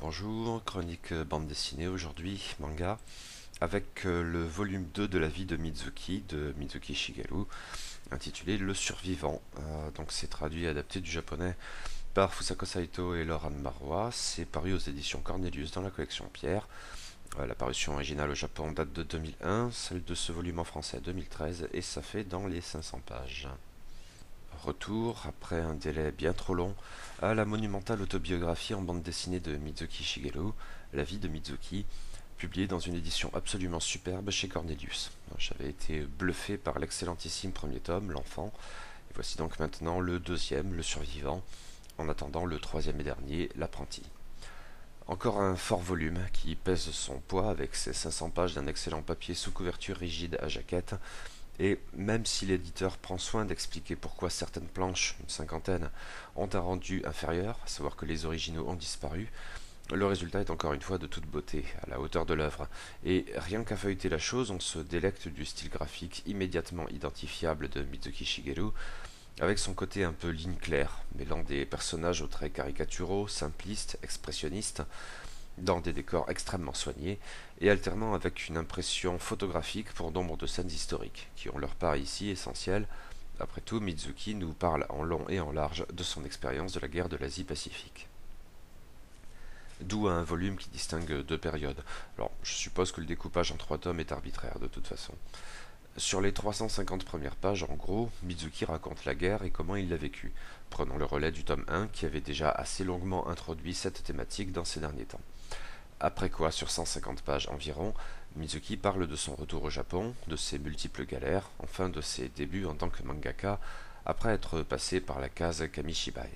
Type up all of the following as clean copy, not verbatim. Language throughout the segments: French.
Bonjour, chronique bande dessinée aujourd'hui, manga, avec le volume 2 de la vie de Mizuki Shigeru, intitulé Le Survivant. Donc c'est traduit et adapté du japonais par Fusako Saito et Laurent Marois. C'est paru aux éditions Cornelius dans la collection Pierre. La parution originale au Japon date de 2001, celle de ce volume en français 2013, et ça fait dans les 500 pages. Retour, après un délai bien trop long, à la monumentale autobiographie en bande dessinée de Mizuki Shigeru, La vie de Mizuki, publiée dans une édition absolument superbe chez Cornelius. J'avais été bluffé par l'excellentissime premier tome, L'Enfant, et voici donc maintenant le deuxième, Le Survivant, en attendant le troisième et dernier, L'Apprenti. Encore un fort volume qui pèse son poids avec ses 500 pages d'un excellent papier sous couverture rigide à jaquette. Et même si l'éditeur prend soin d'expliquer pourquoi certaines planches, une cinquantaine, ont un rendu inférieur, à savoir que les originaux ont disparu, le résultat est encore une fois de toute beauté, à la hauteur de l'œuvre. Et rien qu'à feuilleter la chose, on se délecte du style graphique immédiatement identifiable de Mizuki Shigeru, avec son côté un peu ligne claire, mêlant des personnages aux traits caricaturaux, simplistes, expressionnistes, dans des décors extrêmement soignés et alternant avec une impression photographique pour nombre de scènes historiques, qui ont leur part ici essentielle. Après tout, Mizuki nous parle en long et en large de son expérience de la guerre de l'Asie-Pacifique. D'où un volume qui distingue deux périodes. Alors, je suppose que le découpage en 3 tomes est arbitraire de toute façon. Sur les 350 premières pages, en gros, Mizuki raconte la guerre et comment il l'a vécue, prenant le relais du tome 1 qui avait déjà assez longuement introduit cette thématique dans ces derniers temps. Après quoi, sur 150 pages environ, Mizuki parle de son retour au Japon, de ses multiples galères, enfin de ses débuts en tant que mangaka, après être passé par la case Kamishibai.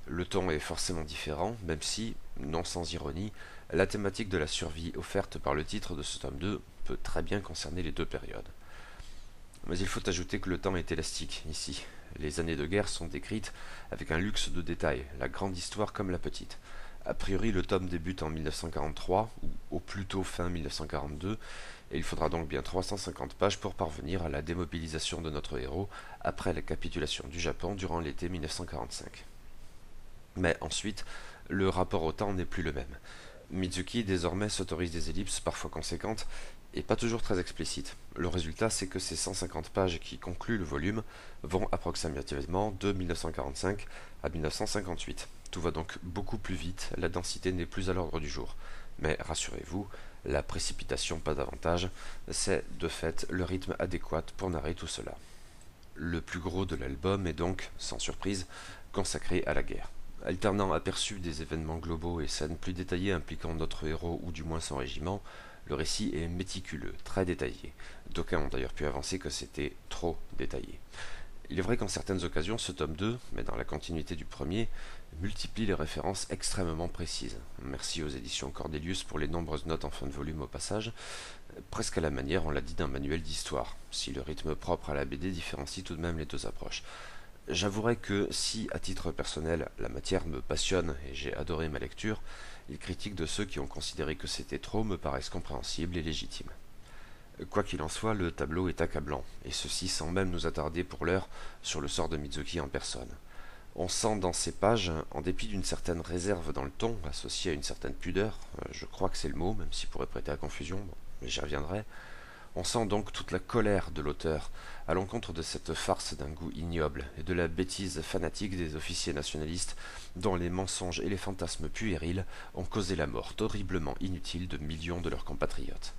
Le ton est forcément différent, même si, non sans ironie, la thématique de la survie offerte par le titre de ce tome 2 peut très bien concerner les deux périodes. Mais il faut ajouter que le temps est élastique, ici. Les années de guerre sont décrites avec un luxe de détails, la grande histoire comme la petite. A priori, le tome débute en 1943, ou au plus tôt fin 1942, et il faudra donc bien 350 pages pour parvenir à la démobilisation de notre héros après la capitulation du Japon durant l'été 1945. Mais ensuite, le rapport au temps n'est plus le même. Mizuki désormais s'autorise des ellipses parfois conséquentes et pas toujours très explicites. Le résultat, c'est que ces 150 pages qui concluent le volume vont approximativement de 1945 à 1958. Tout va donc beaucoup plus vite, la densité n'est plus à l'ordre du jour. Mais rassurez-vous, la précipitation pas davantage, c'est de fait le rythme adéquat pour narrer tout cela. Le plus gros de l'album est donc, sans surprise, consacré à la guerre. Alternant aperçus des événements globaux et scènes plus détaillées impliquant notre héros ou du moins son régiment, le récit est méticuleux, très détaillé. D'aucuns ont d'ailleurs pu avancer que c'était trop détaillé. Il est vrai qu'en certaines occasions, ce tome 2, mais dans la continuité du premier, multiplie les références extrêmement précises. Merci aux éditions Cordelius pour les nombreuses notes en fin de volume au passage, presque à la manière, on l'a dit, d'un manuel d'histoire, si le rythme propre à la BD différencie tout de même les deux approches. J'avouerai que si, à titre personnel, la matière me passionne et j'ai adoré ma lecture, les critiques de ceux qui ont considéré que c'était trop me paraissent compréhensibles et légitimes. Quoi qu'il en soit, le tableau est accablant, et ceci sans même nous attarder pour l'heure sur le sort de Mizuki en personne. On sent dans ces pages, en dépit d'une certaine réserve dans le ton, associée à une certaine pudeur, je crois que c'est le mot, même s'il pourrait prêter à confusion, mais j'y reviendrai, on sent donc toute la colère de l'auteur à l'encontre de cette farce d'un goût ignoble et de la bêtise fanatique des officiers nationalistes dont les mensonges et les fantasmes puérils ont causé la mort horriblement inutile de millions de leurs compatriotes.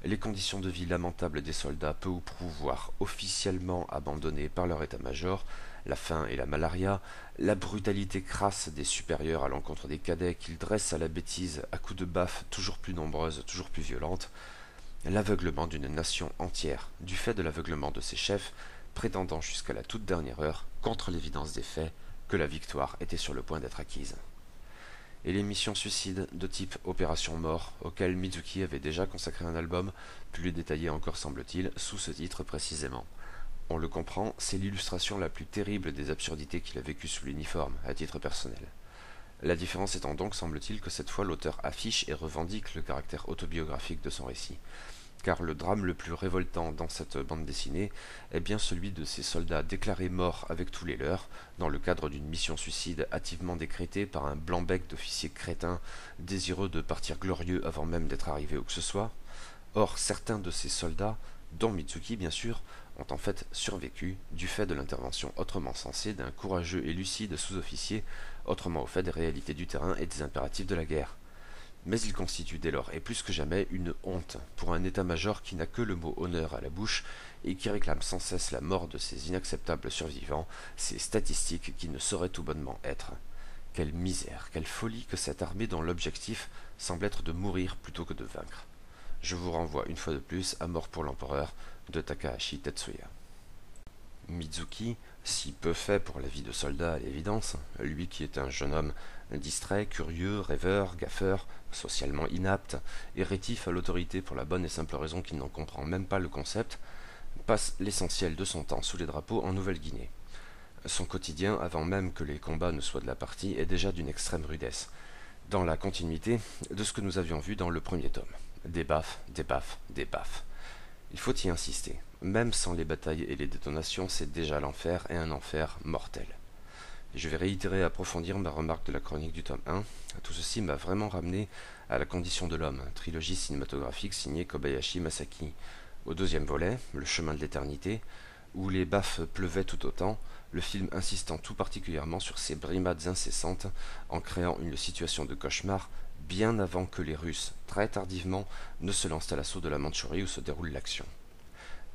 Les conditions de vie lamentables des soldats peu ou prou voire officiellement abandonnés par leur état-major, la faim et la malaria, la brutalité crasse des supérieurs à l'encontre des cadets qu'ils dressent à la bêtise à coups de baffes toujours plus nombreuses, toujours plus violentes, l'aveuglement d'une nation entière, du fait de l'aveuglement de ses chefs, prétendant jusqu'à la toute dernière heure, contre l'évidence des faits, que la victoire était sur le point d'être acquise. Et les missions suicides de type Opération Mort, auxquelles Mizuki avait déjà consacré un album, plus détaillé encore semble-t-il, sous ce titre précisément. On le comprend, c'est l'illustration la plus terrible des absurdités qu'il a vécues sous l'uniforme, à titre personnel. La différence étant donc, semble-t-il, que cette fois l'auteur affiche et revendique le caractère autobiographique de son récit. car le drame le plus révoltant dans cette bande dessinée est bien celui de ces soldats déclarés morts avec tous les leurs, dans le cadre d'une mission suicide hâtivement décrétée par un blanc-bec d'officier crétin, désireux de partir glorieux avant même d'être arrivé où que ce soit. Or, certains de ces soldats, dont Mitsuki bien sûr, ont en fait survécu du fait de l'intervention autrement sensée d'un courageux et lucide sous-officier, autrement au fait des réalités du terrain et des impératifs de la guerre. Mais il constitue dès lors et plus que jamais une honte pour un état-major qui n'a que le mot honneur à la bouche et qui réclame sans cesse la mort de ces inacceptables survivants, ces statistiques qui ne sauraient tout bonnement être. Quelle misère, quelle folie que cette armée dont l'objectif semble être de mourir plutôt que de vaincre. Je vous renvoie une fois de plus à Mort pour l'Empereur de Takahashi Tetsuya. Mizuki, si peu fait pour la vie de soldat à l'évidence, lui qui est un jeune homme distrait, curieux, rêveur, gaffeur, socialement inapte, et rétif à l'autorité pour la bonne et simple raison qu'il n'en comprend même pas le concept, passe l'essentiel de son temps sous les drapeaux en Nouvelle-Guinée. Son quotidien, avant même que les combats ne soient de la partie, est déjà d'une extrême rudesse, dans la continuité de ce que nous avions vu dans le premier tome. Des baffes, des baffes, des baffes. Il faut y insister. Même sans les batailles et les détonations, c'est déjà l'enfer et un enfer mortel. Je vais réitérer et approfondir ma remarque de la chronique du tome 1. Tout ceci m'a vraiment ramené à La condition de l'homme, trilogie cinématographique signée Kobayashi Masaki. Au deuxième volet, Le chemin de l'éternité, où les baffes pleuvaient tout autant, le film insistant tout particulièrement sur ces brimades incessantes en créant une situation de cauchemar bien avant que les Russes, très tardivement, ne se lancent à l'assaut de la Mandchourie où se déroule l'action.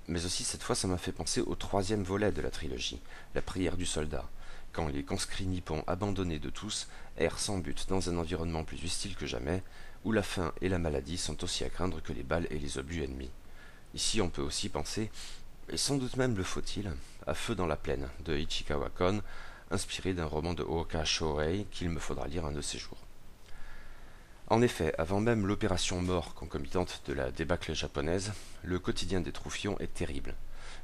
Mais aussi cette fois ça m'a fait penser au troisième volet de la trilogie, La prière du soldat, quand les conscrits nippons abandonnés de tous errent sans but dans un environnement plus hostile que jamais, où la faim et la maladie sont aussi à craindre que les balles et les obus ennemis. Ici on peut aussi penser, et sans doute même le faut-il, à Feu dans la plaine de Ichikawa Kon, inspiré d'un roman de Ooka Shohei qu'il me faudra lire un de ces jours. En effet, avant même l'opération mort concomitante de la débâcle japonaise, le quotidien des Troufions est terrible.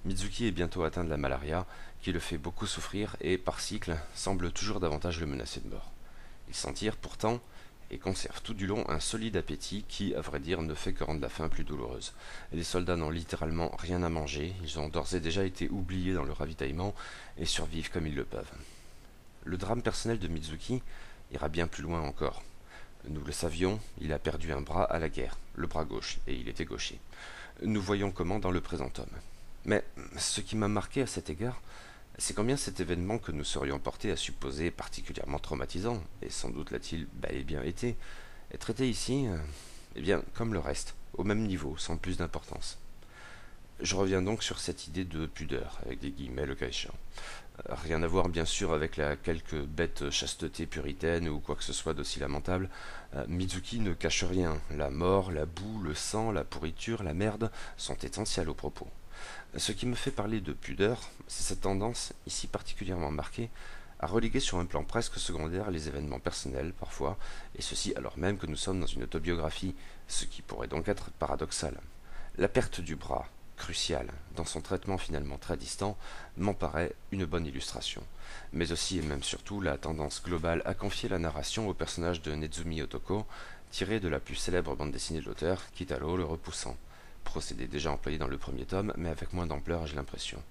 Mizuki est bientôt atteint de la malaria, qui le fait beaucoup souffrir et, par cycle, semble toujours davantage le menacer de mort. Il s'en tire pourtant et conserve tout du long un solide appétit qui, à vrai dire, ne fait que rendre la faim plus douloureuse. Les soldats n'ont littéralement rien à manger, ils ont d'ores et déjà été oubliés dans le ravitaillement et survivent comme ils le peuvent. Le drame personnel de Mizuki ira bien plus loin encore. Nous le savions, il a perdu un bras à la guerre, le bras gauche, et il était gaucher. Nous voyons comment dans le présent tome. Mais ce qui m'a marqué à cet égard, c'est combien cet événement que nous serions portés à supposer particulièrement traumatisant, et sans doute l'a-t-il bel et bien été, est traité ici, eh bien, comme le reste, au même niveau, sans plus d'importance. Je reviens donc sur cette idée de pudeur, avec des guillemets le cas échéant. Rien à voir bien sûr avec la quelque bête chasteté puritaine ou quoi que ce soit d'aussi lamentable. Mizuki ne cache rien. La mort, la boue, le sang, la pourriture, la merde sont essentiels au propos. Ce qui me fait parler de pudeur, c'est cette tendance, ici particulièrement marquée, à reléguer sur un plan presque secondaire les événements personnels parfois, et ceci alors même que nous sommes dans une autobiographie, ce qui pourrait donc être paradoxal. La perte du bras, crucial, dans son traitement finalement très distant, m'en paraît une bonne illustration. Mais aussi et même surtout la tendance globale à confier la narration au personnage de Nezumi Otoko, tiré de la plus célèbre bande dessinée de l'auteur, Kitaro le Repoussant. Procédé déjà employé dans le premier tome, mais avec moins d'ampleur j'ai l'impression.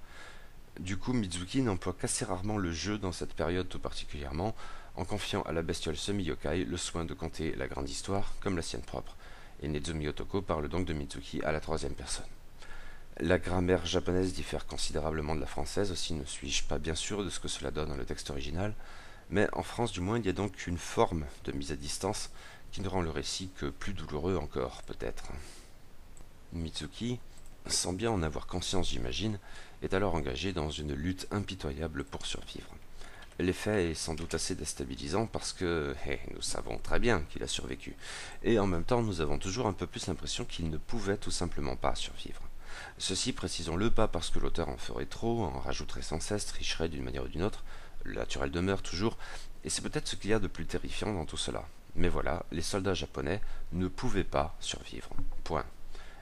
Du coup, Mizuki n'emploie qu'assez rarement le jeu dans cette période tout particulièrement, en confiant à la bestiole semi-yokai le soin de conter la grande histoire comme la sienne propre. Et Nezumi Otoko parle donc de Mizuki à la troisième personne. La grammaire japonaise diffère considérablement de la française, aussi ne suis-je pas bien sûr de ce que cela donne dans le texte original, mais en France du moins il y a donc une forme de mise à distance qui ne rend le récit que plus douloureux encore, peut-être. Mitsuki, sans bien en avoir conscience j'imagine, est alors engagé dans une lutte impitoyable pour survivre. L'effet est sans doute assez déstabilisant parce que nous savons très bien qu'il a survécu, et en même temps nous avons toujours un peu plus l'impression qu'il ne pouvait tout simplement pas survivre. Ceci, précisons-le, pas parce que l'auteur en ferait trop, en rajouterait sans cesse, tricherait d'une manière ou d'une autre, le naturel demeure toujours, et c'est peut-être ce qu'il y a de plus terrifiant dans tout cela. Mais voilà, les soldats japonais ne pouvaient pas survivre. Point.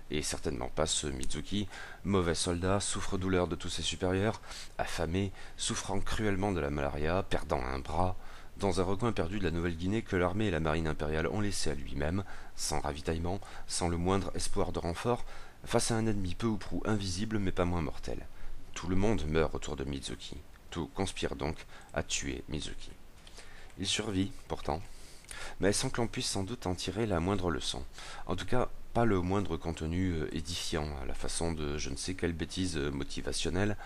Et certainement pas ce Mizuki, mauvais soldat, souffre-douleur de tous ses supérieurs, affamé, souffrant cruellement de la malaria, perdant un bras, dans un recoin perdu de la Nouvelle-Guinée que l'armée et la marine impériale ont laissé à lui-même, sans ravitaillement, sans le moindre espoir de renfort, face à un ennemi peu ou prou invisible mais pas moins mortel. Tout le monde meurt autour de Mizuki. Tout conspire donc à tuer Mizuki. Il survit, pourtant, mais sans que l'on puisse sans doute en tirer la moindre leçon. En tout cas, pas le moindre contenu édifiant, à la façon de je ne sais quelle bêtise motivationnelle.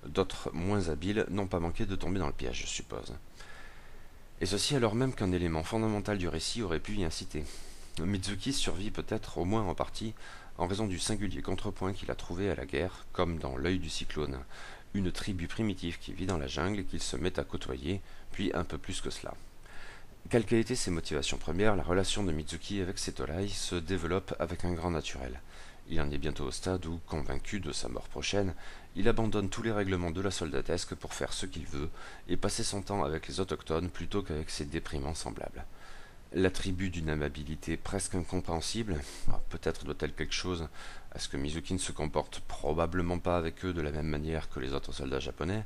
D'autres, moins habiles, n'ont pas manqué de tomber dans le piège, je suppose. Et ceci alors même qu'un élément fondamental du récit aurait pu y inciter. Mizuki survit peut-être, au moins en partie, en raison du singulier contrepoint qu'il a trouvé à la guerre, comme dans l'œil du cyclone, une tribu primitive qui vit dans la jungle et qu'il se met à côtoyer, puis un peu plus que cela. Quelles qu'aient été ses motivations premières, la relation de Mizuki avec Setolai se développe avec un grand naturel. Il en est bientôt au stade où, convaincu de sa mort prochaine, il abandonne tous les règlements de la soldatesque pour faire ce qu'il veut et passer son temps avec les autochtones plutôt qu'avec ses déprimants semblables. L'attribut d'une amabilité presque incompréhensible, peut-être doit-elle quelque chose à ce que Mizuki ne se comporte probablement pas avec eux de la même manière que les autres soldats japonais.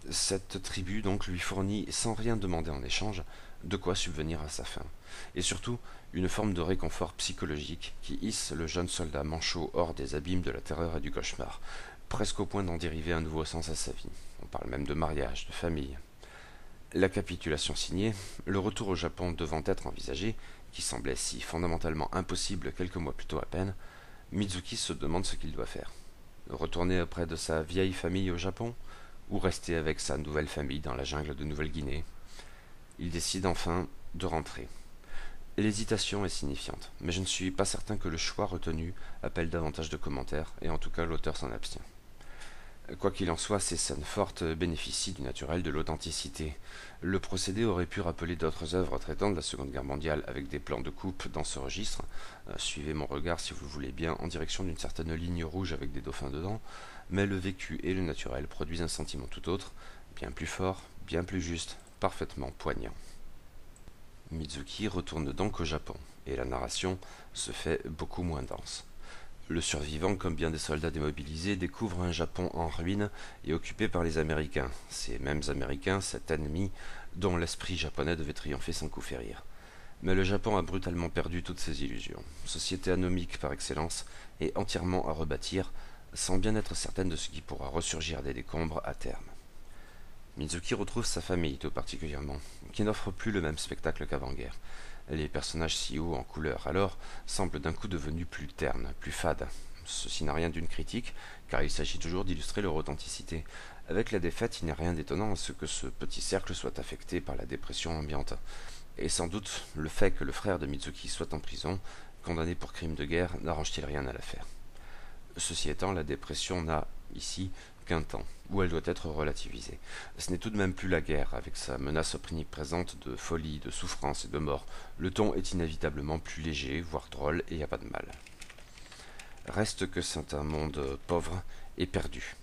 Cette tribu donc lui fournit, sans rien demander en échange, de quoi subvenir à sa faim, et surtout une forme de réconfort psychologique qui hisse le jeune soldat manchot hors des abîmes de la terreur et du cauchemar, presque au point d'en dériver un nouveau sens à sa vie. On parle même de mariage, de famille. La capitulation signée, le retour au Japon devant être envisagé, qui semblait si fondamentalement impossible quelques mois plus tôt à peine, Mizuki se demande ce qu'il doit faire. Retourner auprès de sa vieille famille au Japon, ou rester avec sa nouvelle famille dans la jungle de Nouvelle-Guinée. Il décide enfin de rentrer. L'hésitation est signifiante, mais je ne suis pas certain que le choix retenu appelle davantage de commentaires, et en tout cas l'auteur s'en abstient. Quoi qu'il en soit, ces scènes fortes bénéficient du naturel de l'authenticité. Le procédé aurait pu rappeler d'autres œuvres traitant de la Seconde Guerre mondiale avec des plans de coupe dans ce registre. Suivez mon regard, si vous le voulez bien, en direction d'une certaine ligne rouge avec des dauphins dedans, mais le vécu et le naturel produisent un sentiment tout autre, bien plus fort, bien plus juste, parfaitement poignant. Mizuki retourne donc au Japon, et la narration se fait beaucoup moins dense. Le survivant, comme bien des soldats démobilisés, découvre un Japon en ruine et occupé par les Américains, ces mêmes Américains, cet ennemi dont l'esprit japonais devait triompher sans coup férir. Mais le Japon a brutalement perdu toutes ses illusions. Société anomique par excellence et entièrement à rebâtir, sans bien être certaine de ce qui pourra ressurgir des décombres à terme. Mizuki retrouve sa famille tout particulièrement, qui n'offre plus le même spectacle qu'avant-guerre. Les personnages si hauts en couleur alors semblent d'un coup devenus plus ternes, plus fades. Ceci n'a rien d'une critique, car il s'agit toujours d'illustrer leur authenticité. Avec la défaite, il n'y a rien d'étonnant à ce que ce petit cercle soit affecté par la dépression ambiante. Et sans doute, le fait que le frère de Mizuki soit en prison, condamné pour crime de guerre, n'arrange-t-il rien à l'affaire. Ceci étant, la dépression n'a, ici, qu'un temps, où elle doit être relativisée. Ce n'est tout de même plus la guerre, avec sa menace omniprésente de folie, de souffrance et de mort. Le ton est inévitablement plus léger, voire drôle, et y a pas de mal. Reste que c'est un monde pauvre et perdu.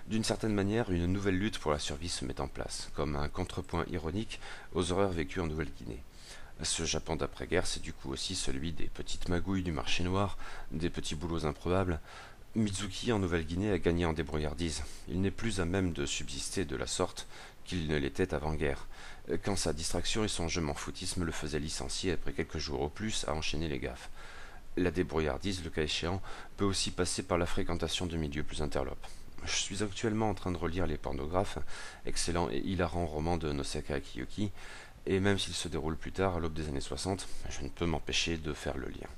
D'une certaine manière, une nouvelle lutte pour la survie se met en place, comme un contrepoint ironique aux horreurs vécues en Nouvelle-Guinée. Ce Japon d'après-guerre, c'est du coup aussi celui des petites magouilles du marché noir, des petits boulots improbables. Mizuki en Nouvelle-Guinée a gagné en débrouillardise. Il n'est plus à même de subsister de la sorte qu'il ne l'était avant-guerre, quand sa distraction et son je m'en foutisme le faisaient licencier après quelques jours au plus à enchaîner les gaffes. La débrouillardise, le cas échéant, peut aussi passer par la fréquentation de milieux plus interlopes. Je suis actuellement en train de relire Les Pornographes, excellent et hilarant roman de Nosaka Kiyoki, et même s'il se déroule plus tard, à l'aube des années 60, je ne peux m'empêcher de faire le lien.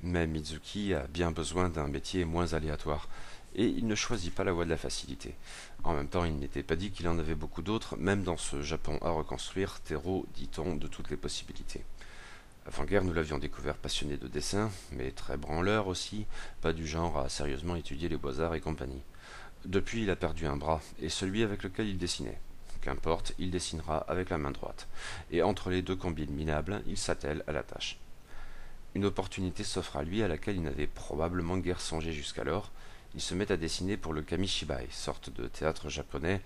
Mais Mizuki a bien besoin d'un métier moins aléatoire, et il ne choisit pas la voie de la facilité. En même temps, il n'était pas dit qu'il en avait beaucoup d'autres, même dans ce Japon à reconstruire, terreau, dit-on, de toutes les possibilités. Avant-guerre, nous l'avions découvert passionné de dessin, mais très branleur aussi, pas du genre à sérieusement étudier les beaux-arts et compagnie. Depuis, il a perdu un bras, et celui avec lequel il dessinait. Qu'importe, il dessinera avec la main droite, et entre les deux combines minables, il s'attelle à la tâche. Une opportunité s'offre à lui à laquelle il n'avait probablement guère songé jusqu'alors. Il se met à dessiner pour le kamishibai, sorte de théâtre japonais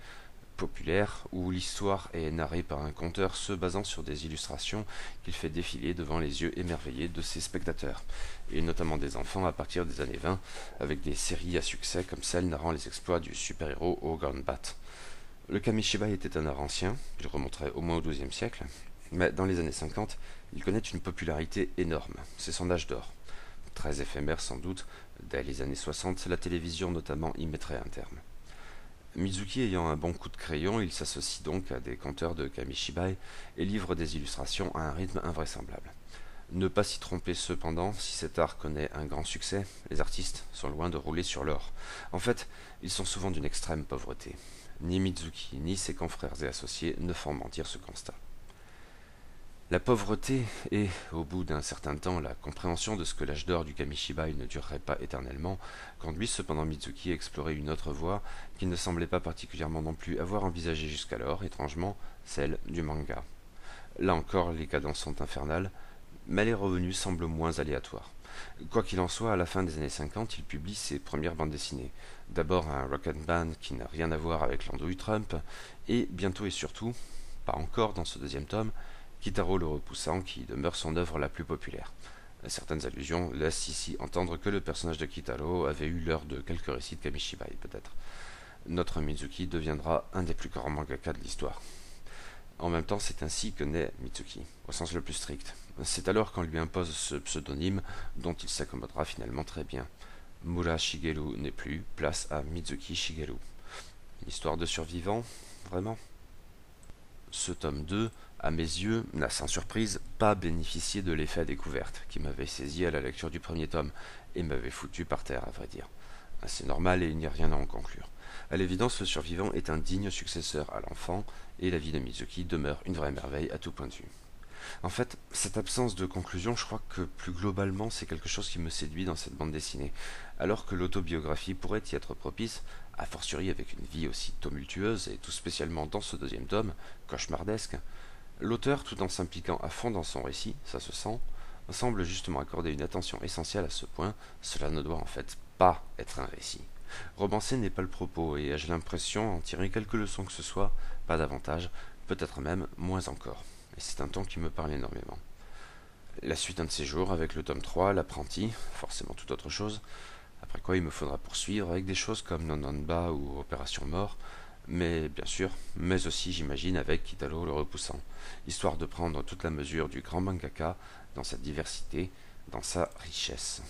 populaire où l'histoire est narrée par un conteur se basant sur des illustrations qu'il fait défiler devant les yeux émerveillés de ses spectateurs, et notamment des enfants à partir des années 20, avec des séries à succès comme celle narrant les exploits du super-héros Ogan Bat. Le kamishibai était un art ancien, il remonterait au moins au XIIe siècle, mais dans les années 50, il connaît une popularité énorme, c'est son âge d'or. très éphémère sans doute, dès les années 60, la télévision notamment y mettrait un terme. Mizuki ayant un bon coup de crayon, il s'associe donc à des conteurs de Kamishibai et livre des illustrations à un rythme invraisemblable. Ne pas s'y tromper cependant, si cet art connaît un grand succès, les artistes sont loin de rouler sur l'or. En fait, ils sont souvent d'une extrême pauvreté. Ni Mizuki, ni ses confrères et associés ne font mentir ce constat. La pauvreté et, au bout d'un certain temps, la compréhension de ce que l'âge d'or du Kamishibai ne durerait pas éternellement, conduisent cependant Mizuki à explorer une autre voie qu'il ne semblait pas particulièrement non plus avoir envisagée jusqu'alors, étrangement, celle du manga. Là encore, les cadences sont infernales, mais les revenus semblent moins aléatoires. Quoi qu'il en soit, à la fin des années 50, il publie ses premières bandes dessinées. D'abord un rock and band qui n'a rien à voir avec l'andouille Trump, et bientôt et surtout, pas encore dans ce deuxième tome, Kitaro le Repoussant qui demeure son œuvre la plus populaire. Certaines allusions laissent ici entendre que le personnage de Kitaro avait eu l'heure de quelques récits de Kamishibai, peut-être. Notre Mizuki deviendra un des plus grands mangaka de l'histoire. En même temps, c'est ainsi que naît Mitsuki, au sens le plus strict. C'est alors qu'on lui impose ce pseudonyme dont il s'accommodera finalement très bien. Mura Shigeru n'est plus, place à Mizuki Shigeru. Une histoire de survivant, vraiment? Ce tome 2, à mes yeux, n'a sans surprise pas bénéficié de l'effet découverte qui m'avait saisi à la lecture du premier tome et m'avait foutu par terre, à vrai dire. C'est normal et il n'y a rien à en conclure. À l'évidence, le survivant est un digne successeur à l'enfant, et la vie de Mizuki demeure une vraie merveille à tout point de vue. En fait, cette absence de conclusion, je crois que plus globalement, c'est quelque chose qui me séduit dans cette bande dessinée. Alors que l'autobiographie pourrait y être propice, a fortiori avec une vie aussi tumultueuse, et tout spécialement dans ce deuxième tome, cauchemardesque, l'auteur, tout en s'impliquant à fond dans son récit, ça se sent, semble justement accorder une attention essentielle à ce point, cela ne doit en fait pas être un récit. Romancer n'est pas le propos, et ai-je l'impression en tirer quelques leçons que ce soit, pas davantage, peut-être même moins encore. Et c'est un ton qui me parle énormément. La suite un de ces jours avec le tome 3, l'apprenti, forcément tout autre chose, après quoi il me faudra poursuivre avec des choses comme Nononba ou Opération Mort, mais bien sûr, mais aussi j'imagine avec Kitaro le Repoussant, histoire de prendre toute la mesure du grand mangaka dans sa diversité, dans sa richesse.